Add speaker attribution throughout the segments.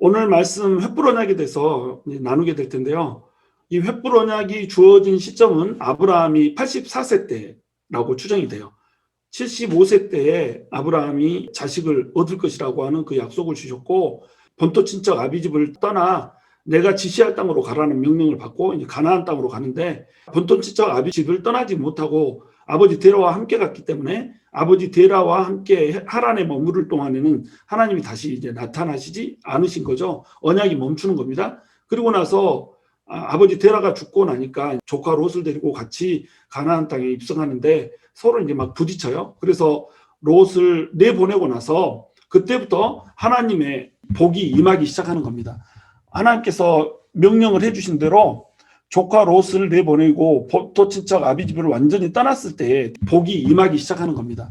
Speaker 1: 오늘 말씀 횃불 언약에 대해서 나누게 될 텐데요. 이 횃불 언약이 주어진 시점은 아브라함이 84세 때라고 추정이 돼요. 75세 때에 아브라함이 자식을 얻을 것이라고 하는 그 약속을 주셨고, 본토 친척 아비집을 떠나 내가 지시할 땅으로 가라는 명령을 받고 이제 가나안 땅으로 가는데, 본토 친척 아비집을 떠나지 못하고 아버지 데라와 함께 갔기 때문에 아버지 데라와 함께 하란에 머무를 동안에는 하나님이 다시 이제 나타나시지 않으신 거죠. 언약이 멈추는 겁니다. 그리고 나서 아버지 데라가 죽고 나니까 조카 롯을 데리고 같이 가나안 땅에 입성하는데 서로 이제 막 부딪혀요. 그래서 롯을 내보내고 나서 그때부터 하나님의 복이 임하기 시작하는 겁니다. 하나님께서 명령을 해주신 대로 조카 롯을 내보내고 본토 친척 아비집을 완전히 떠났을 때 복이 임하기 시작하는 겁니다.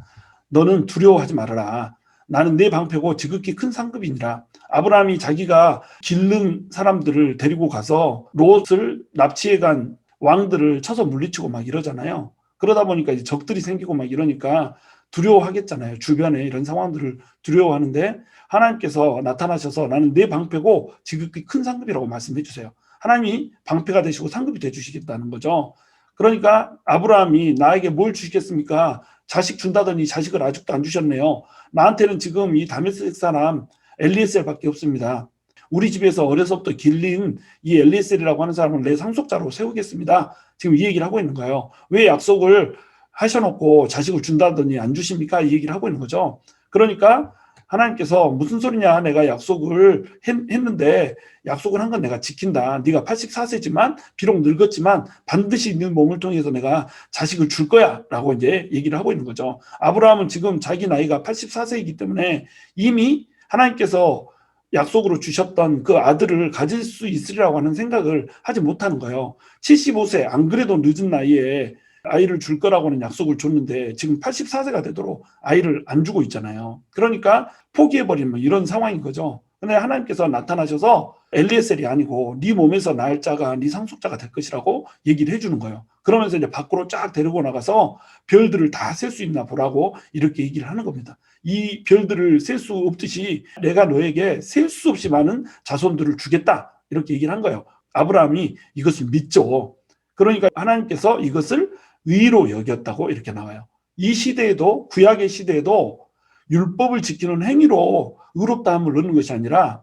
Speaker 1: 너는 두려워하지 말아라. 나는 내 방패고 지극히 큰 상급이니라. 아브라함이 자기가 기른 사람들을 데리고 가서 롯을 납치해간 왕들을 쳐서 물리치고 막 이러잖아요. 그러다 보니까 이제 적들이 생기고 막 이러니까 두려워하겠잖아요. 주변에 이런 상황들을 두려워하는데 하나님께서 나타나셔서 나는 내 방패고 지극히 큰 상급이라고 말씀해 주세요. 하나님이 방패가 되시고 상급이 되주시겠다는 거죠. 그러니까 아브라함이 나에게 뭘 주시겠습니까? 자식 준다더니 자식을 아직도 안 주셨네요. 나한테는 지금 이 다메섹 사람 엘리에셀밖에 없습니다. 우리 집에서 어려서부터 길린 이 엘리에셀이라고 하는 사람을 내 상속자로 세우겠습니다. 지금 이 얘기를 하고 있는 거예요. 왜 약속을 하셔놓고 자식을 준다더니 안 주십니까? 이 얘기를 하고 있는 거죠. 그러니까 하나님께서 무슨 소리냐, 내가 약속을 했는데 약속을 한 건 내가 지킨다. 네가 84세지만 비록 늙었지만 반드시 네 몸을 통해서 내가 자식을 줄 거야 라고 이제 얘기를 하고 있는 거죠. 아브라함은 지금 자기 나이가 84세이기 때문에 이미 하나님께서 약속으로 주셨던 그 아들을 가질 수 있으리라고 하는 생각을 하지 못하는 거예요. 75세, 안 그래도 늦은 나이에 아이를 줄 거라고는 약속을 줬는데 지금 84세가 되도록 아이를 안 주고 있잖아요. 그러니까 포기해버리는 이런 상황인 거죠. 근데 하나님께서 나타나셔서 엘리에셀이 아니고 네 몸에서 날 자가 네 상속자가 될 것이라고 얘기를 해주는 거예요. 그러면서 이제 밖으로 쫙 데리고 나가서 별들을 다 셀 수 있나 보라고 이렇게 얘기를 하는 겁니다. 이 별들을 셀 수 없듯이 내가 너에게 셀 수 없이 많은 자손들을 주겠다 이렇게 얘기를 한 거예요. 아브라함이 이것을 믿죠. 그러니까 하나님께서 이것을 의로 여겼다고 이렇게 나와요. 이 시대에도, 구약의 시대에도 율법을 지키는 행위로 의롭다함을 얻는 것이 아니라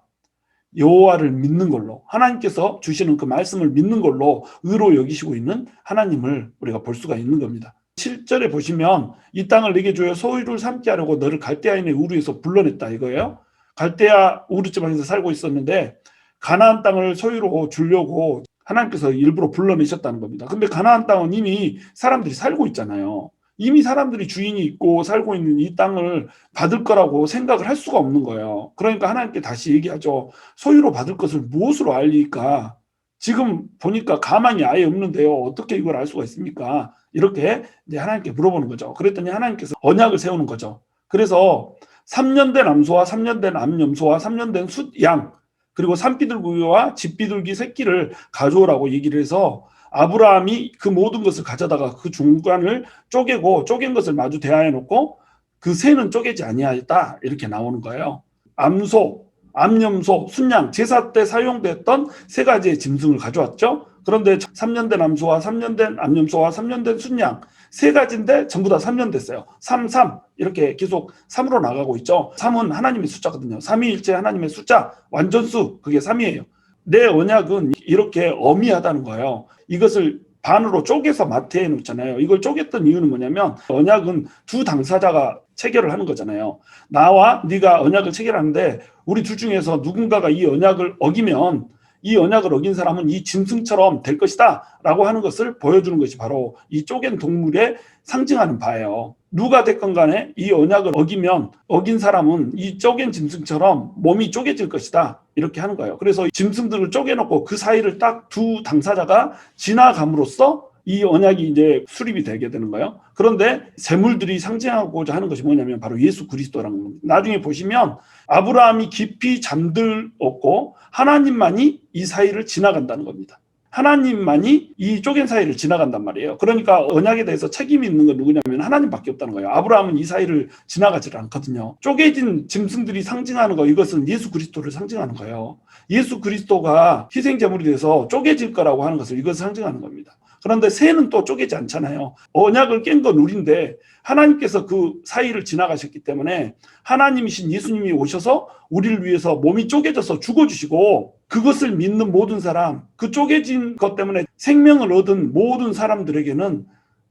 Speaker 1: 여호와를 믿는 걸로, 하나님께서 주시는 그 말씀을 믿는 걸로 의로 여기시고 있는 하나님을 우리가 볼 수가 있는 겁니다. 7절에 보시면 이 땅을 내게 주어 소유를 삼게 하려고 너를 갈대아인의 우르에서 불러냈다 이거예요. 갈대아 우르 지방에서 살고 있었는데 가나안 땅을 소유로 주려고 하나님께서 일부러 불러내셨다는 겁니다. 근데 가나안 땅은 이미 사람들이 살고 있잖아요. 이미 사람들이 주인이 있고 살고 있는 이 땅을 받을 거라고 생각을 할 수가 없는 거예요. 그러니까 하나님께 다시 얘기하죠. 소유로 받을 것을 무엇으로 알리까? 지금 보니까 가망이 아예 없는데요. 어떻게 이걸 알 수가 있습니까? 이렇게 이제 하나님께 물어보는 거죠. 그랬더니 하나님께서 언약을 세우는 거죠. 그래서 3년 된 암소와 3년 된 암염소와 3년 된 숫양 그리고 산비둘기와 집비둘기 새끼를 가져오라고 얘기를 해서 아브라함이 그 모든 것을 가져다가 그 중간을 쪼개고 쪼갠 것을 마주 대하여 놓고 그 새는 쪼개지 아니하였다 이렇게 나오는 거예요. 암소, 암염소, 순양, 제사 때 사용됐던 세 가지의 짐승을 가져왔죠. 그런데 3년 된 암소와 3년 된 암염소와 3년 된 순양 세 가지인데 전부 다 3년 됐어요. 3, 3 이렇게 계속 3으로 나가고 있죠. 3은 하나님의 숫자거든요. 삼위일체 하나님의 숫자 완전수 그게 3이에요. 내 언약은 이렇게 어미하다는 거예요. 이것을 반으로 쪼개서 마트에 놓잖아요. 이걸 쪼갰던 이유는 뭐냐면 언약은 두 당사자가 체결을 하는 거잖아요. 나와 네가 언약을 체결하는데 우리 둘 중에서 누군가가 이 언약을 어기면 이 언약을 어긴 사람은 이 짐승처럼 될 것이다 라고 하는 것을 보여주는 것이 바로 이 쪼갠 동물에 상징하는 바예요. 누가 됐건 간에 이 언약을 어기면 어긴 사람은 이 쪼갠 짐승처럼 몸이 쪼개질 것이다 이렇게 하는 거예요. 그래서 짐승들을 쪼개놓고 그 사이를 딱 두 당사자가 지나감으로써 이 언약이 이제 수립이 되게 되는 거예요. 그런데 재물들이 상징하고자 하는 것이 뭐냐면 바로 예수 그리스도라는 겁니다. 나중에 보시면 아브라함이 깊이 잠들었고 하나님만이 이 사이를 지나간다는 겁니다. 하나님만이 이 쪼갠 사이를 지나간단 말이에요. 그러니까 언약에 대해서 책임이 있는 건 누구냐면 하나님밖에 없다는 거예요. 아브라함은 이 사이를 지나가질 않거든요. 쪼개진 짐승들이 상징하는 거, 이것은 예수 그리스도를 상징하는 거예요. 예수 그리스도가 희생제물이 돼서 쪼개질 거라고 하는 것을 이것을 상징하는 겁니다. 그런데 새는 또 쪼개지 않잖아요. 언약을 깬 건 우리인데 하나님께서 그 사이를 지나가셨기 때문에 하나님이신 예수님이 오셔서 우리를 위해서 몸이 쪼개져서 죽어주시고, 그것을 믿는 모든 사람, 그 쪼개진 것 때문에 생명을 얻은 모든 사람들에게는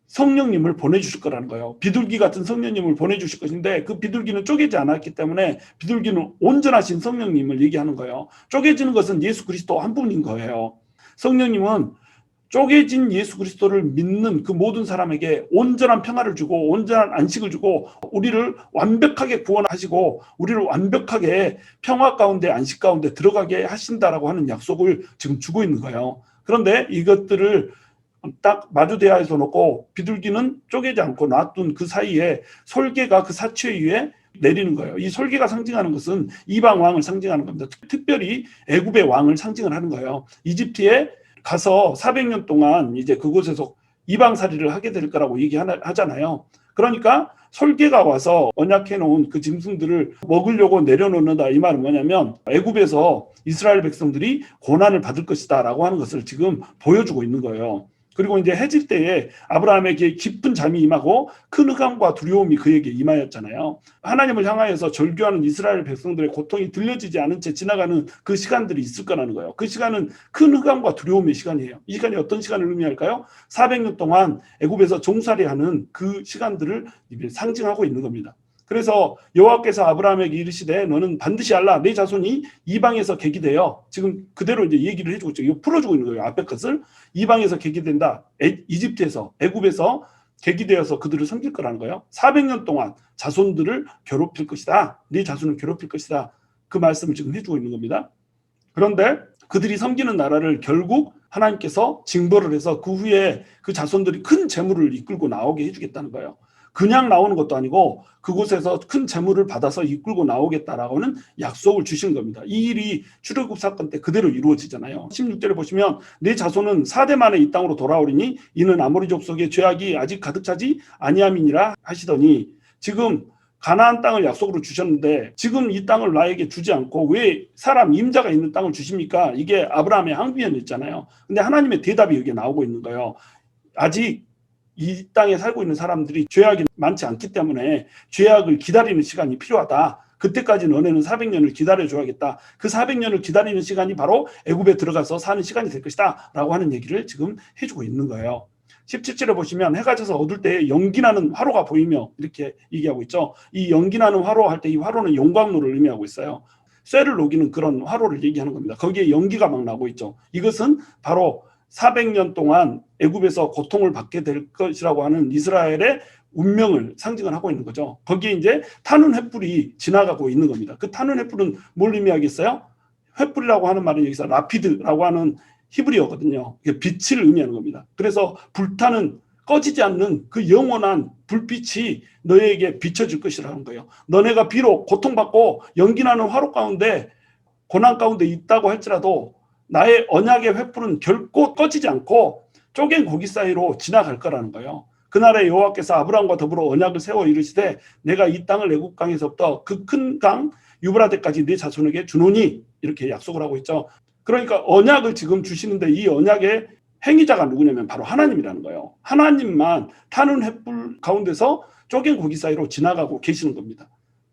Speaker 1: 성령님을 보내주실 거라는 거예요. 비둘기 같은 성령님을 보내주실 것인데, 그 비둘기는 쪼개지 않았기 때문에 비둘기는 온전하신 성령님을 얘기하는 거예요. 쪼개지는 것은 예수 그리스도 한 분인 거예요. 성령님은 쪼개진 예수 그리스도를 믿는 그 모든 사람에게 온전한 평화를 주고 온전한 안식을 주고 우리를 완벽하게 구원하시고 우리를 완벽하게 평화 가운데 안식 가운데 들어가게 하신다라고 하는 약속을 지금 주고 있는 거예요. 그런데 이것들을 딱 마주 대하에서 놓고 비둘기는 쪼개지 않고 놔둔 그 사이에 솔개가 그 사체 위에 내리는 거예요. 이 솔개가 상징하는 것은 이방 왕을 상징하는 겁니다. 특별히 애굽의 왕을 상징을 하는 거예요. 이집트에 가서 400년 동안 이제 그곳에서 이방살이를 하게 될 거라고 얘기하잖아요. 그러니까 솔개가 와서 언약해 놓은 그 짐승들을 먹으려고 내려놓는다. 이 말은 뭐냐면 애굽에서 이스라엘 백성들이 고난을 받을 것이다 라고 하는 것을 지금 보여주고 있는 거예요. 그리고 이제 해질 때에 아브라함에게 깊은 잠이 임하고 큰 흑암과 두려움이 그에게 임하였잖아요. 하나님을 향하여서 절규하는 이스라엘 백성들의 고통이 들려지지 않은 채 지나가는 그 시간들이 있을 거라는 거예요. 그 시간은 큰 흑암과 두려움의 시간이에요. 이 시간이 어떤 시간을 의미할까요? 400년 동안 애굽에서 종살이하는 그 시간들을 상징하고 있는 겁니다. 그래서 여호와께서 아브라함에게 이르시되 너는 반드시 알라, 내 자손이 이방에서 계기되어, 지금 그대로 이제 얘기를 해주고 있죠. 이거 풀어주고 있는 거예요. 앞에 것을 이방에서 계기된다. 이집트에서 애굽에서 계기되어서 그들을 섬길 거라는 거예요. 400년 동안 자손들을 괴롭힐 것이다. 네 자손을 괴롭힐 것이다. 그 말씀을 지금 해주고 있는 겁니다. 그런데 그들이 섬기는 나라를 결국 하나님께서 징벌을 해서 그 후에 그 자손들이 큰 재물을 이끌고 나오게 해주겠다는 거예요. 그냥 나오는 것도 아니고 그곳에서 큰 재물을 받아서 이끌고 나오겠다라고는 약속을 주신 겁니다. 이 일이 출애굽 사건 때 그대로 이루어지잖아요. 16절에 보시면 내 자손은 4대 만에 이 땅으로 돌아오리니 이는 아모리 족속의 죄악이 아직 가득 차지 아니함이니라 하시더니, 지금 가나안 땅을 약속으로 주셨는데 지금 이 땅을 나에게 주지 않고 왜 사람 임자가 있는 땅을 주십니까? 이게 아브라함의 항변이었잖아요. 근데 하나님의 대답이 여기에 나오고 있는 거예요. 아직 이 땅에 살고 있는 사람들이 죄악이 많지 않기 때문에 죄악을 기다리는 시간이 필요하다. 그때까지 너네는 400년을 기다려줘야겠다. 그 400년을 기다리는 시간이 바로 애굽에 들어가서 사는 시간이 될 것이다 라고 하는 얘기를 지금 해주고 있는 거예요. 17절에 보시면 해가 져서 어두울 때 연기나는 화로가 보이며 이렇게 얘기하고 있죠. 이 연기나는 화로 할 때 이 화로는 용광로를 의미하고 있어요. 쇠를 녹이는 그런 화로를 얘기하는 겁니다. 거기에 연기가 막 나고 있죠. 이것은 바로 400년 동안 애굽에서 고통을 받게 될 것이라고 하는 이스라엘의 운명을 상징을 하고 있는 거죠. 거기에 이제 타는 횃불이 지나가고 있는 겁니다. 그 타는 횃불은 뭘 의미하겠어요? 횃불이라고 하는 말은 여기서 라피드라고 하는 히브리어거든요. 이게 빛을 의미하는 겁니다. 그래서 불타는, 꺼지지 않는 그 영원한 불빛이 너에게 비춰질 것이라는 거예요. 너네가 비록 고통받고 연기나는 화로 가운데 고난 가운데 있다고 할지라도 나의 언약의 횃불은 결코 꺼지지 않고 쪼갠 고기 사이로 지나갈 거라는 거예요. 그날에 여호와께서 아브라함과 더불어 언약을 세워 이르시되 내가 이 땅을 애굽 강에서부터 그 큰 강 유브라데까지 네 자손에게 주노니, 이렇게 약속을 하고 있죠. 그러니까 언약을 지금 주시는데 이 언약의 행위자가 누구냐면 바로 하나님이라는 거예요. 하나님만 타는 횃불 가운데서 쪼갠 고기 사이로 지나가고 계시는 겁니다.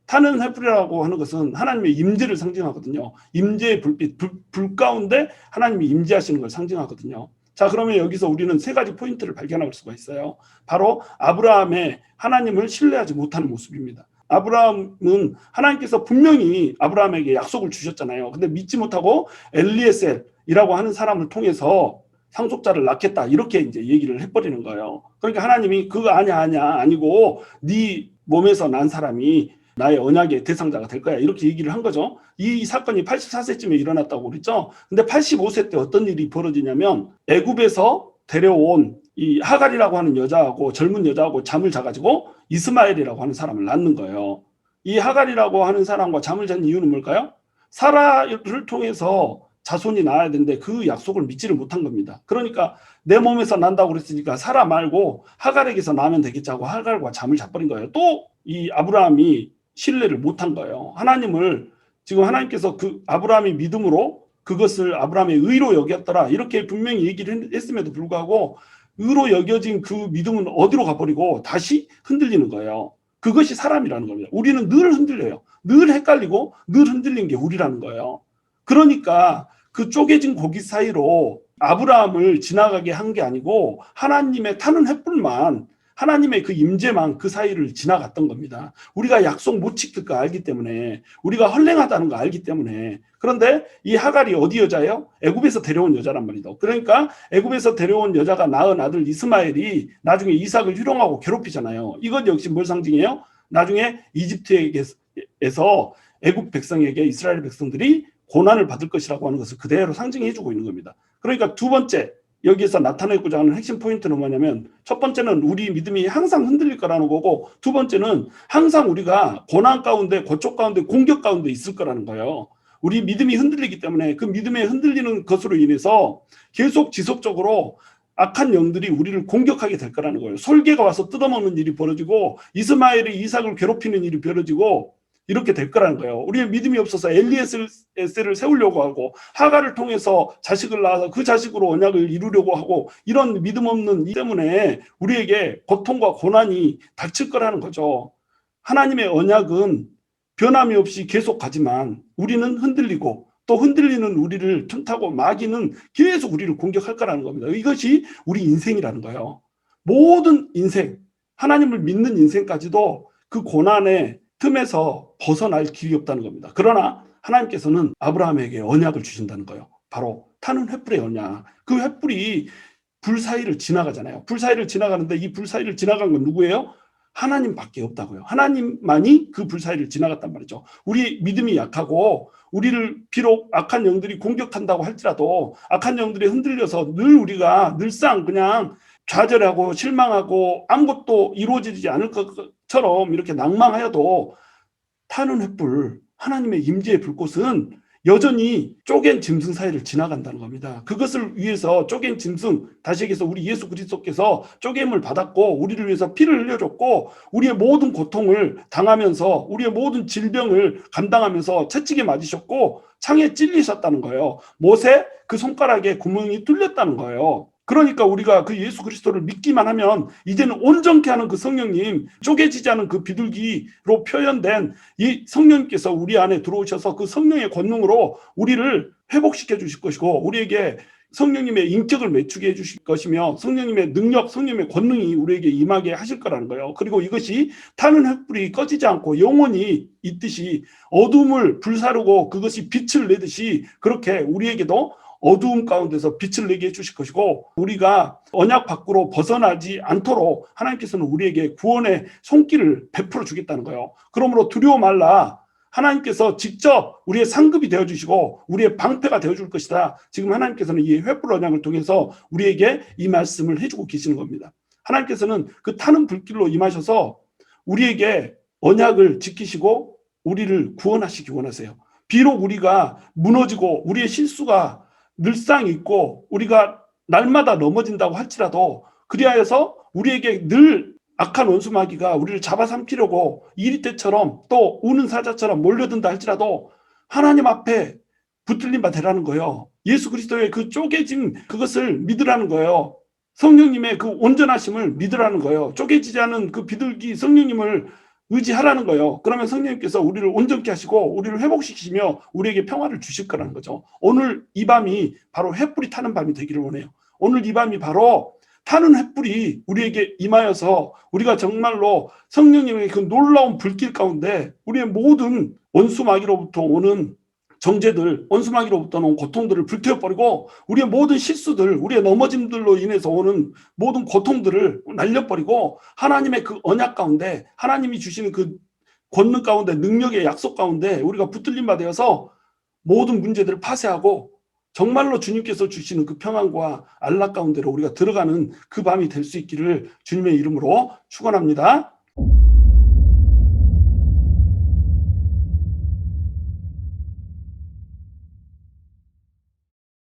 Speaker 1: 타는 횃불이라고 하는 것은 하나님의 임재를 상징하거든요. 임재의 불빛, 불 가운데 하나님이 임재하시는 걸 상징하거든요. 자, 그러면 여기서 우리는 세 가지 포인트를 발견할 수가 있어요. 바로 아브라함의 하나님을 신뢰하지 못하는 모습입니다. 아브라함은 하나님께서 분명히 아브라함에게 약속을 주셨잖아요. 근데 믿지 못하고 엘리에셀이라고 하는 사람을 통해서 상속자를 낳겠다, 이렇게 이제 얘기를 해버리는 거예요. 그러니까 하나님이 그거 아니고 네 몸에서 난 사람이 나의 언약의 대상자가 될 거야, 이렇게 얘기를 한 거죠. 이 사건이 84세쯤에 일어났다고 그랬죠. 근데 85세 때 어떤 일이 벌어지냐면 애굽에서 데려온 이 하갈이라고 하는 여자하고 젊은 여자하고 잠을 자가지고 이스마엘이라고 하는 사람을 낳는 거예요. 이 하갈이라고 하는 사람과 잠을 잔 이유는 뭘까요? 사라를 통해서 자손이 낳아야 되는데 그 약속을 믿지를 못한 겁니다. 그러니까 내 몸에서 난다고 그랬으니까 사라 말고 하갈에게서 나면 되겠지 하고 하갈과 잠을 자버린 거예요. 또 이 아브라함이 신뢰를 못한 거예요. 하나님을 지금 하나님께서 그 아브라함의 믿음으로 그것을 아브라함의 의로 여겼더라 이렇게 분명히 얘기를 했음에도 불구하고 의로 여겨진 그 믿음은 어디로 가버리고 다시 흔들리는 거예요. 그것이 사람이라는 겁니다. 우리는 늘 흔들려요. 늘 헷갈리고 늘 흔들린 게 우리라는 거예요. 그러니까 그 쪼개진 고기 사이로 아브라함을 지나가게 한 게 아니고 하나님의 타는 횃불만 하나님의 그 임재만 그 사이를 지나갔던 겁니다. 우리가 약속 못 지킬 거 알기 때문에 우리가 헐랭하다는 거 알기 때문에. 그런데 이 하갈이 어디 여자예요? 애굽에서 데려온 여자란 말이죠. 그러니까 애굽에서 데려온 여자가 낳은 아들 이스마엘이 나중에 이삭을 희롱하고 괴롭히잖아요. 이것 역시 뭘 상징해요? 나중에 이집트에서 애굽 백성에게 이스라엘 백성들이 고난을 받을 것이라고 하는 것을 그대로 상징해주고 있는 겁니다. 그러니까 두 번째 여기에서 나타내고자 하는 핵심 포인트는 뭐냐면 첫 번째는 우리 믿음이 항상 흔들릴 거라는 거고 두 번째는 항상 우리가 고난 가운데 고쪽 가운데 공격 가운데 있을 거라는 거예요. 우리 믿음이 흔들리기 때문에 그 믿음에 흔들리는 것으로 인해서 계속 지속적으로 악한 영들이 우리를 공격하게 될 거라는 거예요. 솔개가 와서 뜯어먹는 일이 벌어지고 이스마엘이 이삭을 괴롭히는 일이 벌어지고 이렇게 될 거라는 거예요. 우리의 믿음이 없어서 엘리에셀을 세우려고 하고 하갈을 통해서 자식을 낳아서 그 자식으로 언약을 이루려고 하고 이런 믿음 없는 이 때문에 우리에게 고통과 고난이 닥칠 거라는 거죠. 하나님의 언약은 변함이 없이 계속 가지만 우리는 흔들리고 또 흔들리는 우리를 틈타고 마귀는 계속 우리를 공격할 거라는 겁니다. 이것이 우리 인생이라는 거예요. 모든 인생, 하나님을 믿는 인생까지도 그 고난의 틈에서 벗어날 길이 없다는 겁니다. 그러나 하나님께서는 아브라함에게 언약을 주신다는 거예요. 바로 타는 횃불의 언약. 그 횃불이 불 사이를 지나가잖아요. 불 사이를 지나가는데 이 불 사이를 지나간 건 누구예요? 하나님밖에 없다고요. 하나님만이 그 불 사이를 지나갔단 말이죠. 우리 믿음이 약하고 우리를 비록 악한 영들이 공격한다고 할지라도 악한 영들이 흔들려서 늘 우리가 늘상 그냥 좌절하고 실망하고 아무것도 이루어지지 않을 것처럼 이렇게 낭망하여도 타는 횃불 하나님의 임재의 불꽃은 여전히 쪼갠 짐승 사이를 지나간다는 겁니다. 그것을 위해서 쪼갠 짐승, 다시 얘기해서 우리 예수 그리스도께서 쪼개임을 받았고 우리를 위해서 피를 흘려줬고 우리의 모든 고통을 당하면서 우리의 모든 질병을 감당하면서 채찍에 맞으셨고 창에 찔리셨다는 거예요. 못에 그 손가락에 구멍이 뚫렸다는 거예요. 그러니까 우리가 그 예수 그리스도를 믿기만 하면 이제는 온전케 하는 그 성령님, 쪼개지지 않은 그 비둘기로 표현된 이 성령님께서 우리 안에 들어오셔서 그 성령의 권능으로 우리를 회복시켜 주실 것이고 우리에게 성령님의 인격을 매추게 해주실 것이며 성령님의 능력, 성령님의 권능이 우리에게 임하게 하실 거라는 거예요. 그리고 이것이 타는 횃불이 꺼지지 않고 영원히 있듯이 어둠을 불사르고 그것이 빛을 내듯이 그렇게 우리에게도 어두움 가운데서 빛을 내게 해주실 것이고 우리가 언약 밖으로 벗어나지 않도록 하나님께서는 우리에게 구원의 손길을 베풀어 주겠다는 거예요. 그러므로 두려워 말라. 하나님께서 직접 우리의 상급이 되어주시고 우리의 방패가 되어줄 것이다. 지금 하나님께서는 이 횃불 언약을 통해서 우리에게 이 말씀을 해주고 계시는 겁니다. 하나님께서는 그 타는 불길로 임하셔서 우리에게 언약을 지키시고 우리를 구원하시기 원하세요. 비록 우리가 무너지고 우리의 실수가 늘상 있고 우리가 날마다 넘어진다고 할지라도 그리하여서 우리에게 늘 악한 원수 마귀가 우리를 잡아삼키려고 이리때처럼 또 우는 사자처럼 몰려든다 할지라도 하나님 앞에 붙들림 바 되라는 거예요. 예수 그리스도의 그 쪼개진 그것을 믿으라는 거예요. 성령님의 그 온전하심을 믿으라는 거예요. 쪼개지지 않은 그 비둘기 성령님을 의지하라는 거예요. 그러면 성령님께서 우리를 온전케 하시고 우리를 회복시키시며 우리에게 평화를 주실 거라는 거죠. 오늘 이 밤이 바로 횃불이 타는 밤이 되기를 원해요. 오늘 이 밤이 바로 타는 횃불이 우리에게 임하여서 우리가 정말로 성령님의 그 놀라운 불길 가운데 우리의 모든 원수 마귀로부터 오는 정죄들, 원수마귀로부터 오는 고통들을 불태워버리고 우리의 모든 실수들, 우리의 넘어짐들로 인해서 오는 모든 고통들을 날려버리고 하나님의 그 언약 가운데 하나님이 주시는 그 권능 가운데 능력의 약속 가운데 우리가 붙들림 바 되어서 모든 문제들을 파쇄하고 정말로 주님께서 주시는 그 평안과 안락 가운데로 우리가 들어가는 그 밤이 될 수 있기를 주님의 이름으로 축원합니다.